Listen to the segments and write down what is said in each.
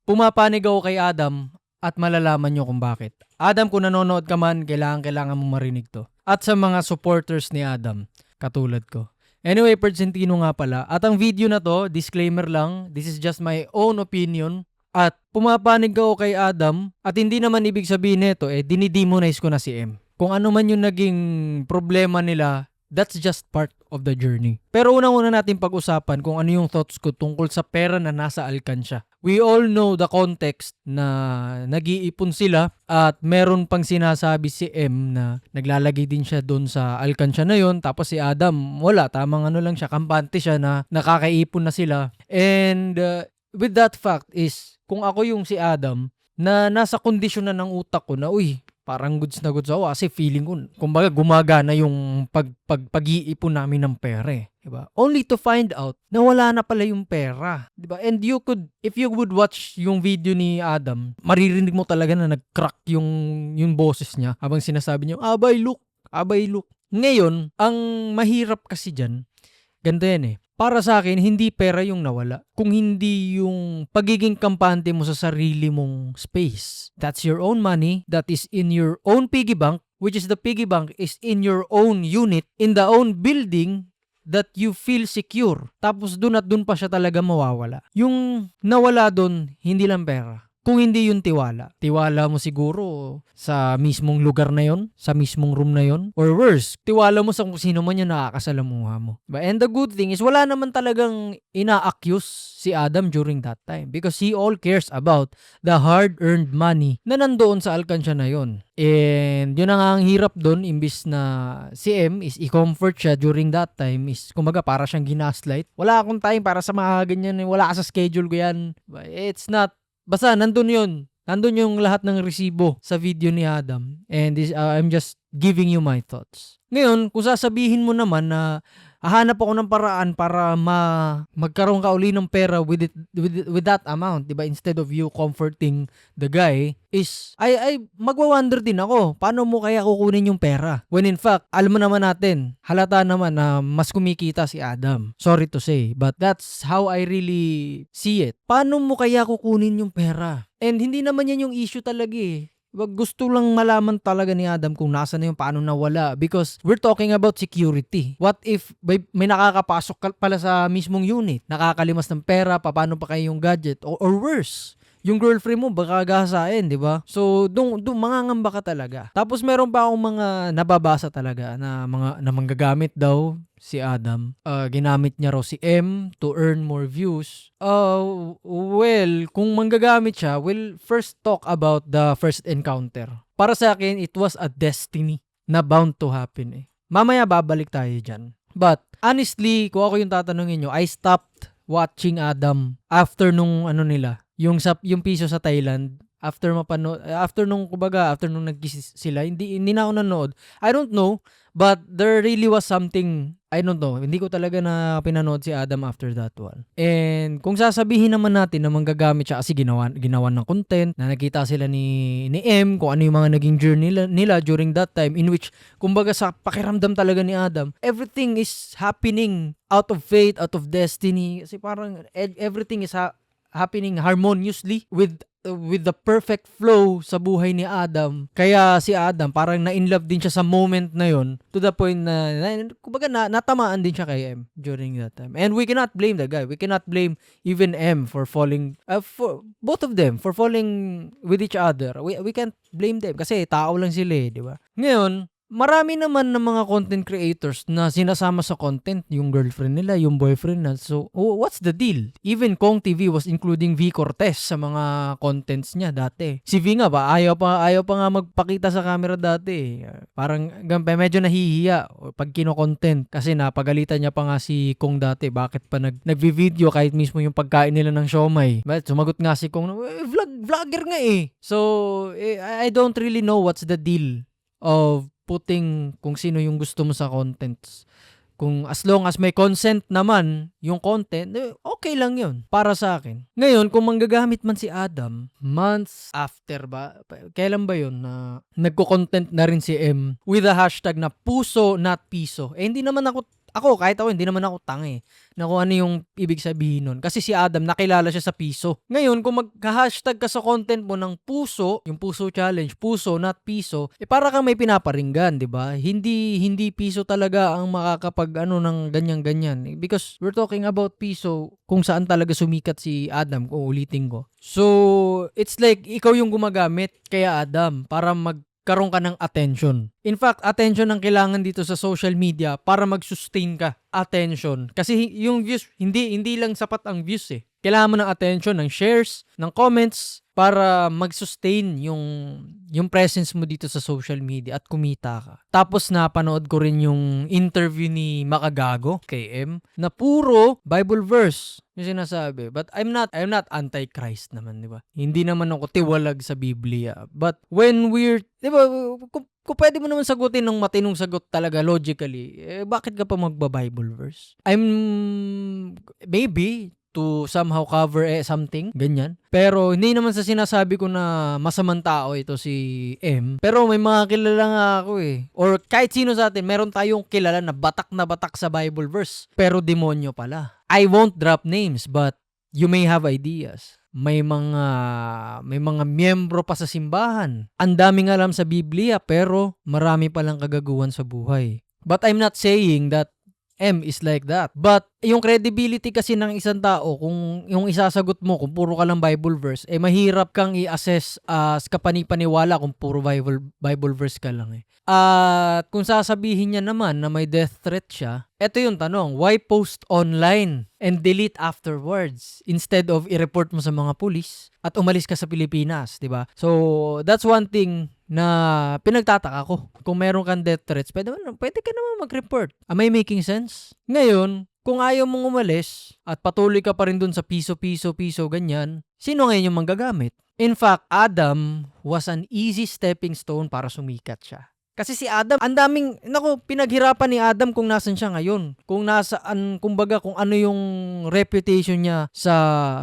Pumapanig ako kay Adam at malalaman nyo kung bakit. Adam, kung nanonood ka man, kailangan mo marinig to. At sa mga supporters ni Adam, katulad ko. Anyway, Percentino nga pala. At ang video na to, disclaimer lang, this is just my own opinion. At pumapanig ako kay Adam at hindi naman ibig sabihin nito, dinidemonize ko na si M. Kung ano man yung naging problema nila, that's just part of the journey. Pero unang-una natin pag-usapan kung ano yung thoughts ko tungkol sa pera na nasa alkansya. We all know the context na nag-iipon sila at meron pang sinasabi si M na naglalagay din siya doon sa alkansya na yon. Tapos si Adam, wala, tamang ano lang siya, kampante siya na nakakaipon na sila. And with that fact is, kung ako yung si Adam na nasa kondisyon na ng utak ko na, uy, parang goods na goods ako kasi feeling ko, kumbaga gumagana yung pag-iipon namin ng pera eh. Diba? Only to find out na wala na pala yung pera. Diba? And you could, if you would watch yung video ni Adam, maririnig mo talaga na nag-crack yung boses niya habang sinasabi niya, abay look. Ngayon, ang mahirap kasi dyan, ganito yan eh. Para sa akin, hindi pera yung nawala. Kung hindi yung pagiging kampante mo sa sarili mong space. That's your own money. That is in your own piggy bank. Which is the piggy bank is in your own unit. In the own building that you feel secure. Tapos dun at dun pa siya talaga mawawala. Yung nawala dun, hindi lang pera. Kung hindi yung tiwala. Tiwala mo siguro sa mismong lugar na yon, sa mismong room na yon, or worse, tiwala mo sa kung sino man yung nakakasalamuha mo. And the good thing is wala naman talagang ina-accuse si Adam during that time because he all cares about the hard-earned money na nandoon sa alkansya na yon. And yun ang hirap doon, imbis na si M is i-comfort siya during that time is kumbaga para siyang ginaslight. Wala akong time para sa mga ganyan, wala ka sa schedule ko yan. It's not. Basta, nandun yun. Nandun yung lahat ng resibo sa video ni Adam. And this, I'm just giving you my thoughts. Ngayon, kung sasabihin mo naman na hahanap ako ng paraan para magkaroon ka uli ng pera with that amount, diba? Instead of you comforting the guy, is, magwa-wonder din ako, paano mo kaya kukunin yung pera? When in fact, alam mo naman natin, halata naman na mas kumikita si Adam. Sorry to say, but that's how I really see it. Paano mo kaya kukunin yung pera? And hindi naman yan yung issue talaga eh. Gusto lang malaman talaga ni Adam kung nasa na yung paano nawala because we're talking about security. What if may nakakapasok pala sa mismong unit, nakakalimas ng pera, paano pa kayo yung gadget or worse, yung girlfriend mo baka gasain, di ba? So, doon mangangamba ka talaga. Tapos meron pa akong mga nababasa talaga na manggagamit daw si Adam. Ginamit niya raw si M to earn more views. Well, kung manggagamit siya, we'll first talk about the first encounter. Para sa akin, it was a destiny na bound to happen eh. Mamaya babalik tayo dyan. But, honestly, kung ako yung tatanungin nyo, I stopped watching Adam after nung yung piso sa Thailand, after nung nag-kiss sila, hindi na ako nanood. I don't know, but there really was something, I don't know, hindi ko talaga na pinanood si Adam after that one. And kung sasabihin naman natin na manggagamit siya kasi ginawa ng content, na nakita sila ni M, kung ano yung mga naging journey nila during that time, in which, kumbaga sa pakiramdam talaga ni Adam, everything is happening out of fate, out of destiny, kasi parang everything is happening harmoniously with the perfect flow sa buhay ni Adam. Kaya si Adam parang na-inlove din siya sa moment na yon to the point na kumbaga natamaan din siya kay M during that time. And we cannot blame the guy. We cannot blame even M for falling for both of them for falling with each other. We can't blame them kasi tao lang sila, di ba? Ngayon, marami naman ng mga content creators na sinasama sa content yung girlfriend nila, yung boyfriend na. So, what's the deal? Even Kong TV was including V Cortez sa mga contents niya dati. Si V nga ba, ayaw pa nga magpakita sa camera dati. Parang medyo nahihiya pag kino-content kasi napagalitan niya pa nga si Kong dati. Bakit pa nagvi-video kahit mismo yung pagkain nila ng siomay? But sumagot nga si Kong, vlogger nga eh. So, I don't really know what's the deal of putting kung sino yung gusto mo sa contents. Kung as long as may consent naman yung content, okay lang yun para sa akin. Ngayon, kung manggagamit man si Adam, months after ba? Kailan ba yun na nagko-content na rin si M with a hashtag na puso not piso? Hindi naman ako kahit ako, hindi naman ako tanga na kung ano yung ibig sabihin nun. Kasi si Adam, nakilala siya sa piso. Ngayon, kung mag-hashtag ka sa content mo ng puso, yung puso challenge, puso, not piso, para kang may pinaparinggan, di ba? Hindi piso talaga ang makakapag ng ganyan-ganyan. Because we're talking about piso, kung saan talaga sumikat si Adam, kung ulitin ko. So, it's like, ikaw yung gumagamit kaya Adam, para magkaroon ka ng attention. In fact, attention ang kailangan dito sa social media para mag-sustain ka. Attention. Kasi yung views, hindi lang sapat ang views Kailangan mo ng attention, ng shares, ng comments, para mag-sustain yung presence mo dito sa social media at kumita ka. Tapos napanood ko rin yung interview ni Makagago kay M na puro Bible verse yung sinasabi. But I'm not anti-Christ naman, di ba? Hindi naman ako tiwalag sa Biblia. But when di ba, kung pwede mo naman sagutin ng matinong sagot talaga logically, bakit ka pa magba-Bible verse? Maybe to somehow cover something, ganyan. Pero hindi naman sa sinasabi ko na masamang tao ito si M. Pero may mga kilala nga ako Or kahit sino sa atin, meron tayong kilala na batak sa Bible verse. Pero demonyo pala. I won't drop names, but you may have ideas. May mga miyembro pa sa simbahan. Ang daming alam sa Biblia, pero marami palang kagaguhan sa buhay. But I'm not saying that M is like that. But yung credibility kasi ng isang tao, kung yung isasagot mo kung puro ka lang Bible verse, mahirap kang i-assess kapanipaniwala kung puro Bible verse ka lang At kung sasabihin niya naman na may death threat siya, eto yung tanong, why post online and delete afterwards instead of i-report mo sa mga pulis at umalis ka sa Pilipinas, di ba? So, that's one thing na pinagtataka ko. Kung meron kang death threats, pwede ka naman mag-report. Am I making sense? Ngayon, kung ayaw mong umalis at patuloy ka pa rin dun sa piso, ganyan, sino ngayon yung manggagamit? In fact, Adam was an easy stepping stone para sumikat siya. Kasi si Adam, ang daming, pinaghirapan ni Adam kung nasan siya ngayon. Kung ano yung reputation niya sa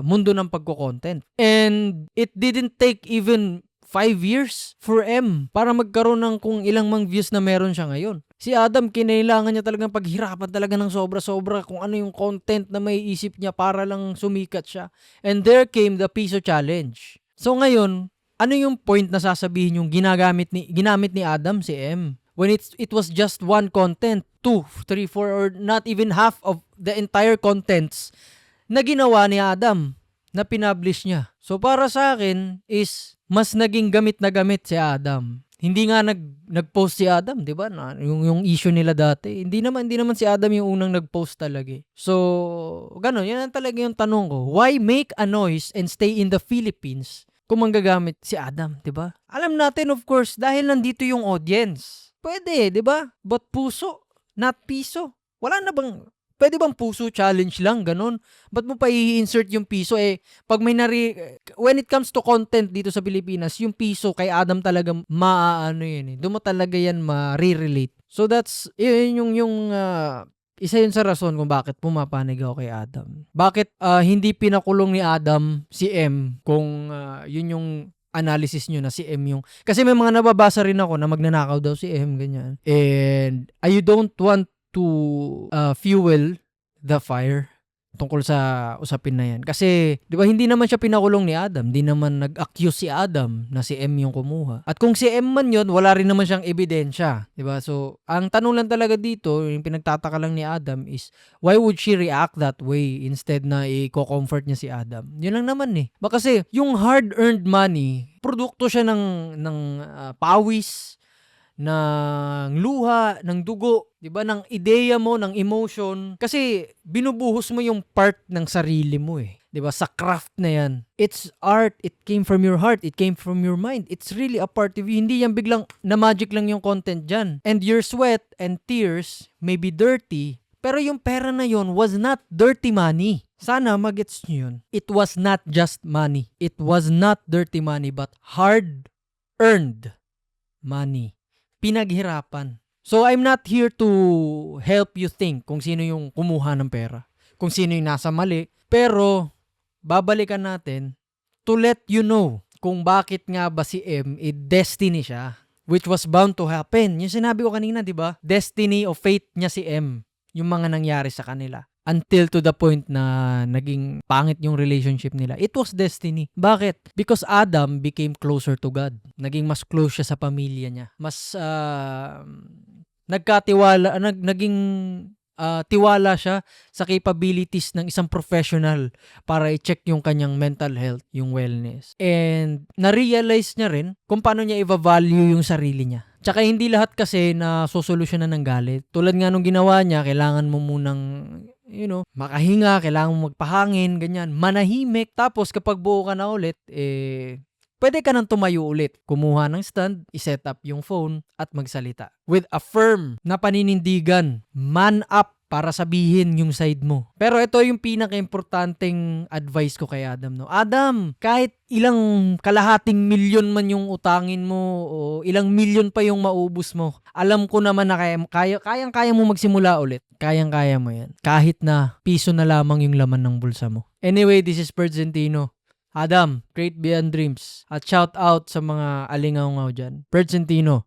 mundo ng pagko-content. And it didn't take even 5 years for M para magkaroon ng kung ilang mang views na meron siya ngayon. Si Adam, kinailangan niya talagang paghirapan talaga ng sobra-sobra kung ano yung content na may isip niya para lang sumikat siya. And there came the Piso Challenge. So ngayon, ano yung point na sasabihin yung ginamit ni Adam si M? When it was just one content, 2, 3, 4, or not even half of the entire contents na ginawa ni Adam na pinublish niya. So para sa akin is mas naging gamit na gamit si Adam. Hindi nga nag-post si Adam, 'di ba? Yung issue nila dati. Hindi naman si Adam yung unang nag-post talaga. So, ganun, yan talaga yung tanong ko. Why make a noise and stay in the Philippines kung manggagamit si Adam, 'di ba? Alam natin of course dahil nandito yung audience. Pwede, 'di ba? But puso, not piso. Pwede bang puso challenge lang, ganun? Ba't mo pa i-insert yung piso? Pag when it comes to content dito sa Pilipinas, yung piso kay Adam talaga doon mo talaga yan ma-relate. So that's, isa yun sa rason kung bakit pumapanig ako kay Adam. Bakit hindi pinakulong ni Adam si M kung yun yung analysis nyo na si M yung... Kasi may mga nababasa rin ako na magnanakaw daw si M, ganyan. And you don't want to fuel the fire tungkol sa usapin na yan. Kasi, di ba, hindi naman siya pinakulong ni Adam. Hindi naman nag-accuse si Adam na si M yung kumuha. At kung si M man yun, wala rin naman siyang ebidensya. Di ba? So, ang tanong lang talaga dito, yung pinagtataka lang ni Adam is, why would she react that way instead na i-comfort niya si Adam? Yun lang naman Kasi, yung hard-earned money, produkto siya ng pawis, ng luha, ng dugo, 'di ba, ng ideya mo, ng emotion. Kasi binubuhos mo yung part ng sarili mo 'di ba, sa craft na 'yan. It's art, it came from your heart, it came from your mind. It's really a part of you. Hindi yan biglang na magic lang yung content diyan. And your sweat and tears may be dirty, pero yung pera na yon was not dirty money. Sana magets nyo yun. It was not just money. It was not dirty money, but hard-earned money. Pinaghirapan. So, I'm not here to help you think kung sino yung kumuha ng pera, kung sino yung nasa mali, pero babalikan natin to let you know kung bakit nga ba si M, destiny siya, which was bound to happen. Yung sinabi ko kanina, di ba? Destiny o fate niya si M. yung mga nangyari sa kanila. Until to the point na naging pangit yung relationship nila. It was destiny. Bakit? Because Adam became closer to God. Naging mas close siya sa pamilya niya. Mas naging tiwala siya sa capabilities ng isang professional para i-check yung kanyang mental health, yung wellness. And na-realize niya rin kung paano niya i-value yung sarili niya. Tsaka hindi lahat kasi na sosolusyonan ng galit. Tulad nga nung ginawa niya, kailangan mo munang makahinga, kailangan mo magpahangin, ganyan, manahimik. Tapos kapag buo ka na ulit, pwede ka nang tumayo ulit. Kumuha ng stand, iset up yung phone, at magsalita. With a firm na paninindigan, man up para sabihin yung side mo. Pero ito yung pinaka-importanting advice ko kay Adam. No? Adam, kahit ilang kalahating milyon man yung utangin mo o ilang milyon pa yung maubos mo, alam ko naman na kayang-kaya mo magsimula ulit. Kayang-kaya mo yan. Kahit na piso na lamang yung laman ng bulsa mo. Anyway, this is Bert Centino. Adam, great beyond dreams. At shout out sa mga alingaw-ngaw dyan. Bert Centino,